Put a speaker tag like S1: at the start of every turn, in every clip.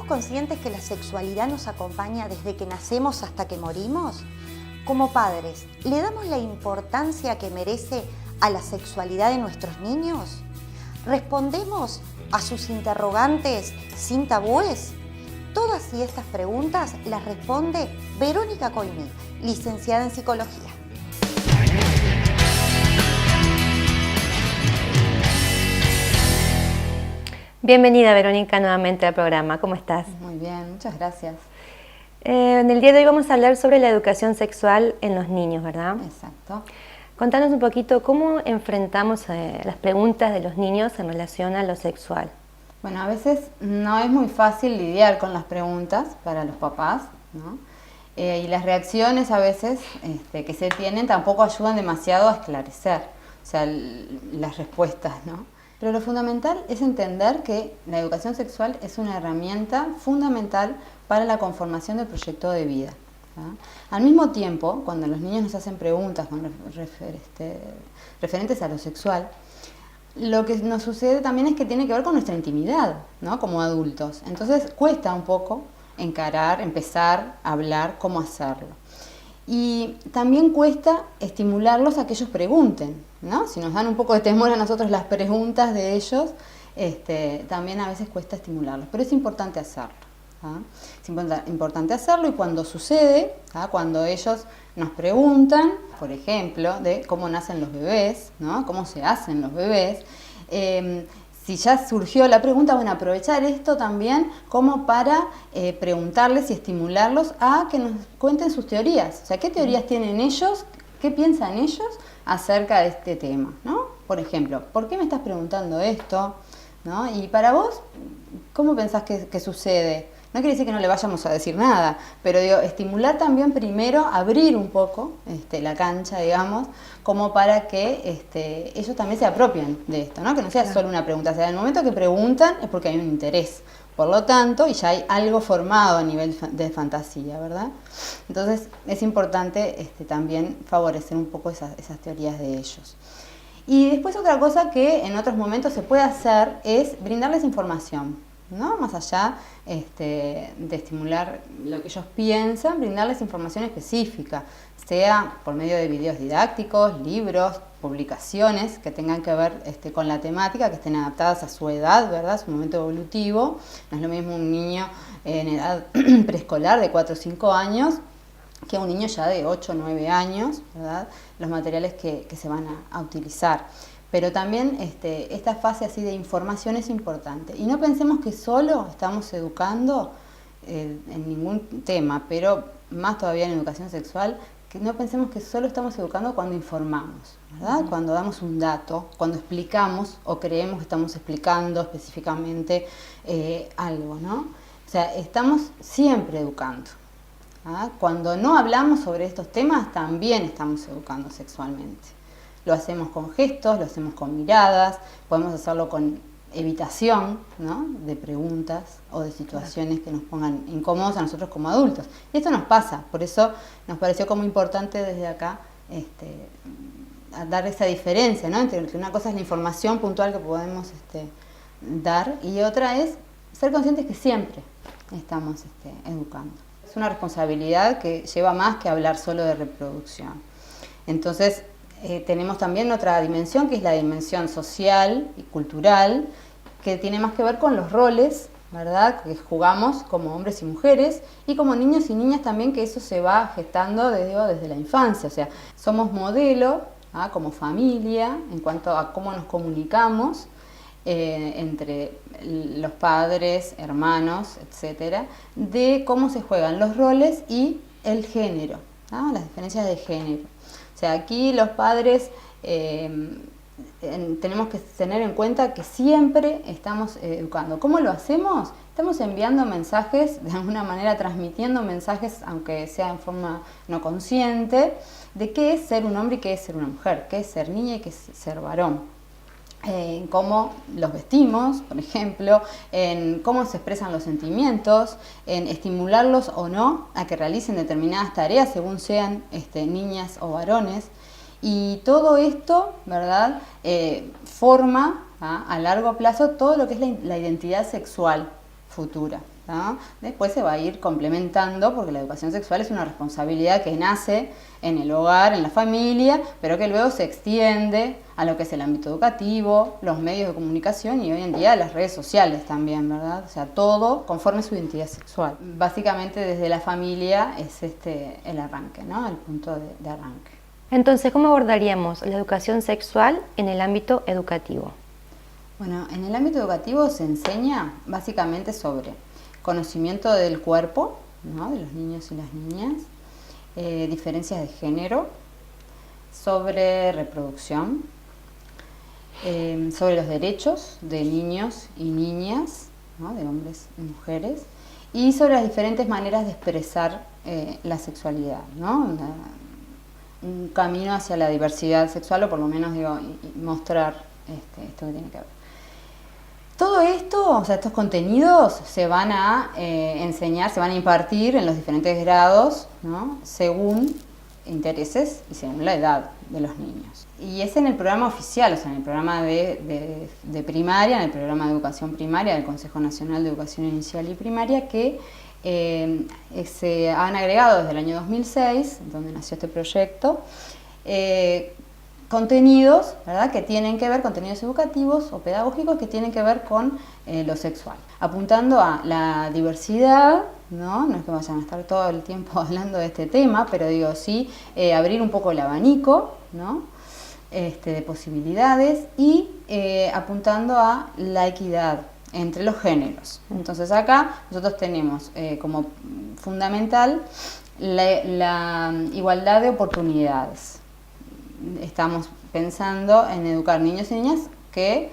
S1: conscientes que la sexualidad nos acompaña desde que nacemos hasta que morimos? Como padres, ¿le damos la importancia que merece a la sexualidad de nuestros niños? ¿Respondemos a sus interrogantes sin tabúes? Todas y estas preguntas las responde Verónica Coimí, licenciada en Psicología.
S2: Bienvenida, Verónica, nuevamente al programa. ¿Cómo estás?
S3: Muy bien, muchas gracias.
S2: En el día de hoy vamos a hablar sobre la educación sexual en los niños, ¿verdad?
S3: Exacto.
S2: Contanos un poquito cómo enfrentamos las preguntas de los niños en relación a lo sexual.
S3: Bueno, a veces no es muy fácil lidiar con las preguntas para los papás, ¿no? Y las reacciones a veces que se tienen tampoco ayudan demasiado a esclarecer, o sea, las respuestas, ¿no? Pero lo fundamental es entender que la educación sexual es una herramienta fundamental para la conformación del proyecto de vida, ¿no? Al mismo tiempo, cuando los niños nos hacen preguntas referentes a lo sexual, lo que nos sucede también es que tiene que ver con nuestra intimidad, ¿no? Como adultos. Entonces cuesta un poco empezar a hablar cómo hacerlo. Y también cuesta estimularlos a que ellos pregunten, ¿no? Si nos dan un poco de temor a nosotros las preguntas de ellos, también a veces cuesta estimularlos, pero es importante hacerlo, ¿ah? Es importante hacerlo, y cuando sucede, ¿ah? Cuando ellos nos preguntan, por ejemplo, de cómo nacen los bebés, ¿no? Cómo se hacen los bebés, si ya surgió la pregunta, bueno, aprovechar esto también como para preguntarles y estimularlos a que nos cuenten sus teorías. O sea, ¿qué teorías tienen ellos? ¿Qué piensan ellos acerca de este tema, ¿no? Por ejemplo, ¿por qué me estás preguntando esto? ¿No? Y para vos, ¿cómo pensás que sucede? No quiere decir que no le vayamos a decir nada, pero digo, estimular también primero, abrir un poco la cancha, digamos, como para que ellos también se apropien de esto, ¿no? Que no sea solo una pregunta. O sea, en el momento que preguntan es porque hay un interés, por lo tanto, y ya hay algo formado a nivel de fantasía, ¿verdad? Entonces es importante también favorecer un poco esas teorías de ellos. Y después otra cosa que en otros momentos se puede hacer es brindarles información, ¿no? Más allá de estimular lo que ellos piensan, brindarles información específica, sea por medio de videos didácticos, libros, publicaciones que tengan que ver con la temática, que estén adaptadas a su edad, ¿verdad? Su momento evolutivo. No es lo mismo un niño en edad preescolar de 4 o 5 años que un niño ya de 8 o 9 años, ¿verdad? Los materiales que se van a utilizar. Pero también esta fase así de información es importante. Y no pensemos que solo estamos educando en ningún tema, pero más todavía en educación sexual, que no pensemos que solo estamos educando cuando informamos, ¿verdad? Cuando damos un dato, cuando explicamos o creemos que estamos explicando específicamente algo, ¿no? O sea, estamos siempre educando, ¿ah? Cuando no hablamos sobre estos temas, también estamos educando sexualmente. Lo hacemos con gestos, lo hacemos con miradas, podemos hacerlo con evitación, ¿no? De preguntas o de situaciones que nos pongan incómodos a nosotros como adultos. Y esto nos pasa, por eso nos pareció como importante desde acá dar esa diferencia, ¿no? Entre una cosa es la información puntual que podemos dar, y otra es ser conscientes que siempre estamos educando. Es una responsabilidad que lleva más que hablar solo de reproducción. Entonces, tenemos también otra dimensión, que es la dimensión social y cultural, que tiene más que ver con los roles, ¿verdad? Que jugamos como hombres y mujeres, y como niños y niñas también, que eso se va gestando desde la infancia. O sea, somos modelo, ¿ah? Como familia, en cuanto a cómo nos comunicamos entre los padres, hermanos, etcétera, de cómo se juegan los roles y el género, ¿ah? Las diferencias de género. O sea, aquí los padres tenemos que tener en cuenta que siempre estamos educando. ¿Cómo lo hacemos? Estamos enviando mensajes, de alguna manera transmitiendo mensajes, aunque sea en forma no consciente, de qué es ser un hombre y qué es ser una mujer, qué es ser niña y qué es ser varón. En cómo los vestimos, por ejemplo, en cómo se expresan los sentimientos, en estimularlos o no a que realicen determinadas tareas según sean niñas o varones. Y todo esto, ¿verdad?, forma a largo plazo todo lo que es la identidad sexual futura, ¿no? Después se va a ir complementando porque la educación sexual es una responsabilidad que nace en el hogar, en la familia, pero que luego se extiende a lo que es el ámbito educativo, los medios de comunicación y hoy en día las redes sociales también, ¿verdad? O sea, todo conforme a su identidad sexual. Básicamente desde la familia es el arranque, ¿no? El punto de arranque.
S2: Entonces, ¿cómo abordaríamos la educación sexual en el ámbito educativo?
S3: Bueno, en el ámbito educativo se enseña básicamente sobre conocimiento del cuerpo, ¿no? De los niños y las niñas, diferencias de género, sobre reproducción, sobre los derechos de niños y niñas, ¿no? De hombres y mujeres, y sobre las diferentes maneras de expresar la sexualidad, ¿no? Un camino hacia la diversidad sexual, o por lo menos digo, y mostrar esto que tiene que ver. Todo esto, o sea, estos contenidos se van a enseñar, se van a impartir en los diferentes grados, ¿no? Según intereses y según la edad de los niños. Y es en el programa oficial, o sea, en el programa de primaria, en el programa de educación primaria del Consejo Nacional de Educación Inicial y Primaria, que se han agregado desde el año 2006, donde nació este proyecto, contenidos, ¿verdad?, que tienen que ver, contenidos educativos o pedagógicos que tienen que ver con lo sexual, apuntando a la diversidad, no es que vayan a estar todo el tiempo hablando de este tema, pero digo, sí, abrir un poco el abanico, ¿no? De posibilidades y apuntando a la equidad entre los géneros. Entonces acá nosotros tenemos como fundamental la igualdad de oportunidades. Estamos pensando en educar niños y niñas que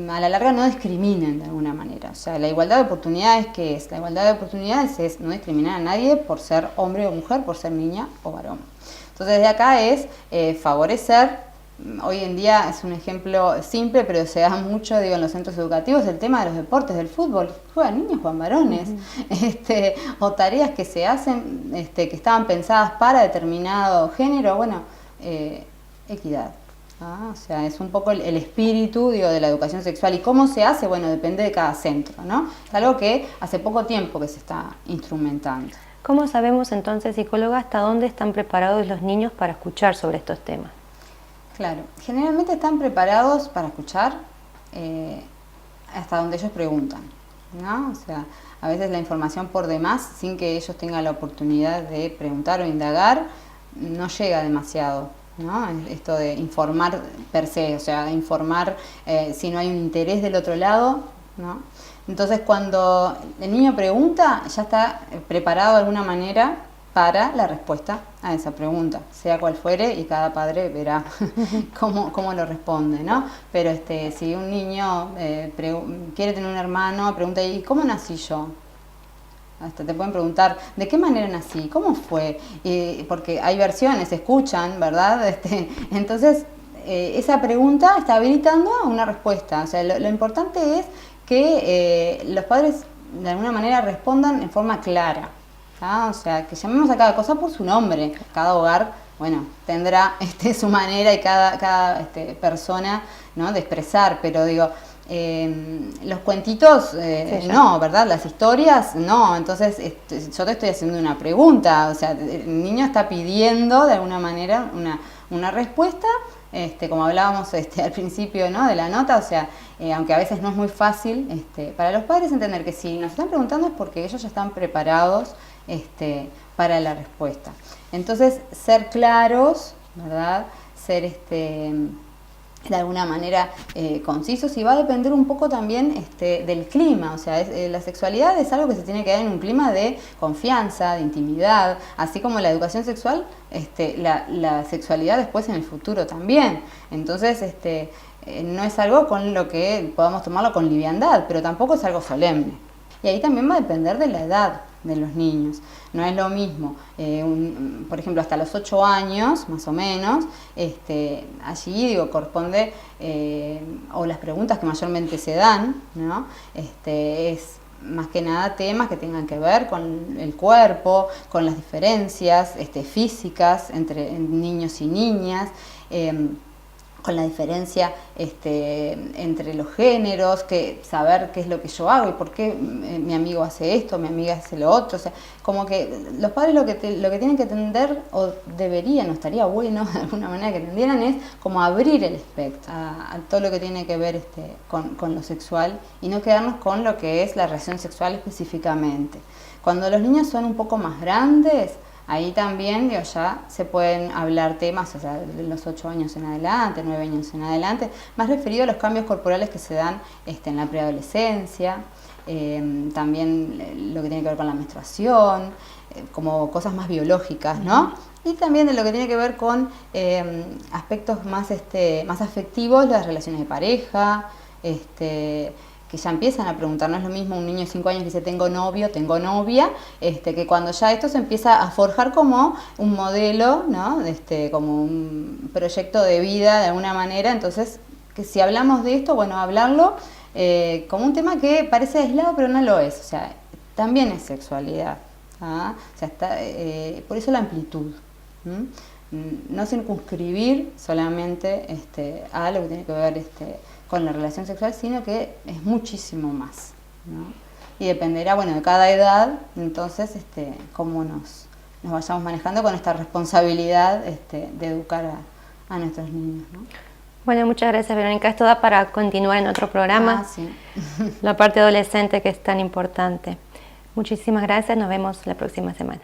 S3: a la larga no discriminen de alguna manera. O sea, la igualdad de oportunidades, ¿qué es? La igualdad de oportunidades es no discriminar a nadie por ser hombre o mujer, por ser niña o varón. Entonces de acá es favorecer, hoy en día es un ejemplo simple, pero se da mucho, digo, en los centros educativos, el tema de los deportes, del fútbol, juegan niños, juegan varones, o tareas que se hacen, que estaban pensadas para determinado género, bueno, equidad. O sea, es un poco el espíritu, digo, de la educación sexual. ¿Y cómo se hace? Bueno, depende de cada centro, ¿no? Es algo que hace poco tiempo que se está instrumentando.
S2: ¿Cómo sabemos entonces, psicóloga, hasta dónde están preparados los niños para escuchar sobre estos temas?
S3: Claro, generalmente están preparados para escuchar hasta donde ellos preguntan, ¿no? O sea, a veces la información por demás, sin que ellos tengan la oportunidad de preguntar o indagar, no llega demasiado, ¿no? Esto de informar per se, o sea, de informar si no hay un interés del otro lado, ¿no? Entonces cuando el niño pregunta, ya está preparado de alguna manera para la respuesta a esa pregunta, sea cual fuere, y cada padre verá cómo lo responde, ¿no? Pero si un niño quiere tener un hermano, pregunta, ¿y cómo nací yo? Hasta te pueden preguntar, ¿de qué manera nací? ¿Cómo fue? Porque hay versiones, se escuchan, ¿verdad? Entonces, esa pregunta está habilitando a una respuesta. O sea, lo importante es que los padres, de alguna manera, respondan en forma clara. O sea, que llamemos a cada cosa por su nombre. Cada hogar, bueno, tendrá su manera y cada persona, ¿no?, de expresar, pero digo, los cuentitos no, ¿verdad? Las historias no. Entonces yo te estoy haciendo una pregunta, o sea, el niño está pidiendo de alguna manera una respuesta, como hablábamos al principio, ¿no?, de la nota. O sea, aunque a veces no es muy fácil para los padres entender que si nos están preguntando es porque ellos ya están preparados para la respuesta. Entonces, ser claros, ¿verdad? Ser de alguna manera concisos, y va a depender un poco también del clima. O sea, la sexualidad es algo que se tiene que dar en un clima de confianza, de intimidad, así como la educación sexual, la sexualidad después en el futuro también. Entonces, no es algo con lo que podamos tomarlo con liviandad, pero tampoco es algo solemne. Y ahí también va a depender de la edad de los niños. No es lo mismo, por ejemplo, hasta los 8 años, más o menos, allí, digo, corresponde, o las preguntas que mayormente se dan, ¿no?, es más que nada temas que tengan que ver con el cuerpo, con las diferencias físicas entre niños y niñas, con la diferencia entre los géneros, que saber qué es lo que yo hago y por qué mi amigo hace esto, mi amiga hace lo otro. O sea, como que los padres lo que tienen que entender, o deberían, o estaría bueno de alguna manera que entendieran, es como abrir el espectro a todo lo que tiene que ver con lo sexual y no quedarnos con lo que es la relación sexual específicamente. Cuando los niños son un poco más grandes, ahí también ya se pueden hablar temas, o sea, de los 8 años en adelante, 9 años en adelante, más referido a los cambios corporales que se dan en la preadolescencia, también lo que tiene que ver con la menstruación, como cosas más biológicas, ¿no? Y también de lo que tiene que ver con aspectos más afectivos, las relaciones de pareja, que ya empiezan a preguntar. No es lo mismo un niño de 5 años que dice tengo novio, tengo novia, que cuando ya esto se empieza a forjar como un modelo, ¿no? Como un proyecto de vida de alguna manera. Entonces, que si hablamos de esto, bueno, hablarlo como un tema que parece aislado, pero no lo es. O sea, también es sexualidad. ¿Ah? O sea, por eso la amplitud. No circunscribir solamente a lo que tiene que ver con la relación sexual, sino que es muchísimo más, ¿no? Y dependerá, bueno, de cada edad, entonces, cómo nos vayamos manejando con esta responsabilidad de educar a nuestros niños, ¿no?
S2: Bueno, muchas gracias, Verónica. Esto da para continuar en otro programa,
S3: Sí.
S2: la parte adolescente que es tan importante. Muchísimas gracias, nos vemos la próxima semana.